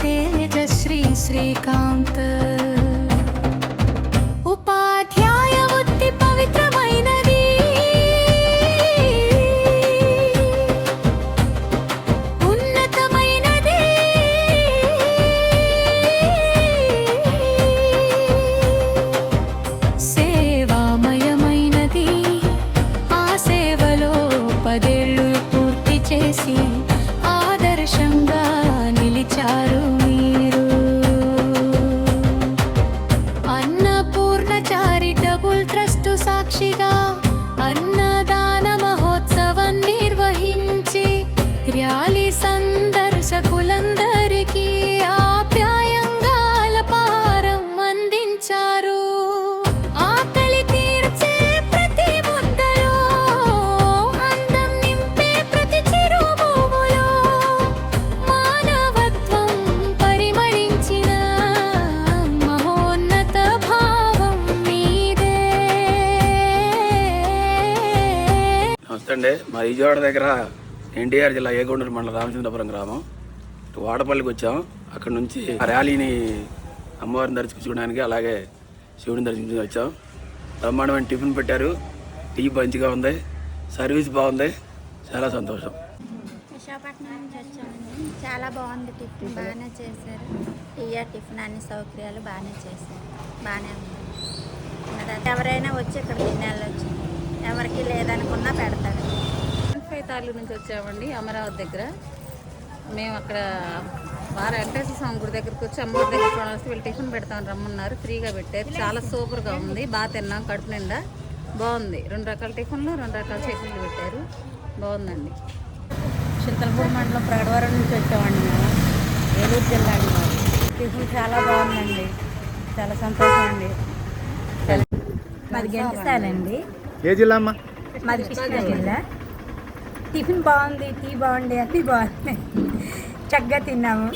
तेजश्री श्रीकांत उपाध्याय वृत्ति पवित्रమైనది ఉన్నతమైనది సేవామయమైనది ఆ సేవలో 10 ఏళ్ళు పూర్తి చేసి ఆదర్శంగా నిలిచారు మీరు. అన్నపూర్ణ చారిటబుల్ ట్రస్ట్ సాక్షిగా అన్నదాన మహోత్సవం నిర్వహించి ర్యాలీ సందర్శకులందరికీ ఆప్యాయంగా అల్పాహారం అందించారు. ఆకలి తీర్చే ప్రతి ముద్దలో, అందం నింపే ప్రతి చిరునవ్వులో మానవత్వం పరిమళించిన మహోన్నత భావం మీదే. నమస్తే అండి. మా విజయవాడ దగ్గర ఎన్టీఆర్ జిల్లా ఏగొండూరు మండలం రామచంద్రపురం గ్రామం వాడపల్లికి వచ్చాం. అక్కడ నుంచి ఆ ర్యాలీని అమ్మవారిని దర్శించుకోవడానికి అలాగే శివుడిని దర్శించుకుని వచ్చాం. బ్రహ్మాండమైన టిఫిన్ పెట్టారు. టీ మంచిగా ఉంది, సర్వీస్ బాగుంది, చాలా సంతోషం. విశాఖపట్నం నుంచి వచ్చామండి. చాలా బాగుంది. టిఫిన్ బాగానే చేశారు. టిఫిన్ అన్ని సౌకర్యాలు బాగానే చేశారు. బాగానే ఉంది. ఎవరైనా వచ్చి ఇక్కడ తినేళ్ళొచ్చు. ఎవరికి లేదనుకున్నా పెడతారు. తాలూరు నుంచి వచ్చామండి. అమరావతి దగ్గర మేము అక్కడ వెంకటేశ్వర స్వామి గుడి దగ్గరికి వచ్చి అమ్మవారి దగ్గర వస్తే వీళ్ళు టిఫిన్ పెడతామని రమ్మన్నారు. ఫ్రీగా పెట్టారు. చాలా సూపర్గా ఉంది. బాగా తిన్నాం. కడుపు నిండా బాగుంది. 2 రకాల టిఫిన్లు, 2 రకాల చట్నీలు పెట్టారు. బాగుందండి. చింతలపూడి మండలం ప్రగడవరం నుంచి వచ్చామండి. మేము ఏలూరు జిల్లా అండి. టిఫిన్ చాలా బాగుందండి. చాలా సంతోషం అండి. మాది గెలిస్తానండి. ఏ జిల్లా అమ్మా? మాది కృష్ణా జిల్లా. టిఫిన్ బాగుంది, టీ బాగుంది, అన్నీ బాగుంది. చక్కగా తిన్నాము.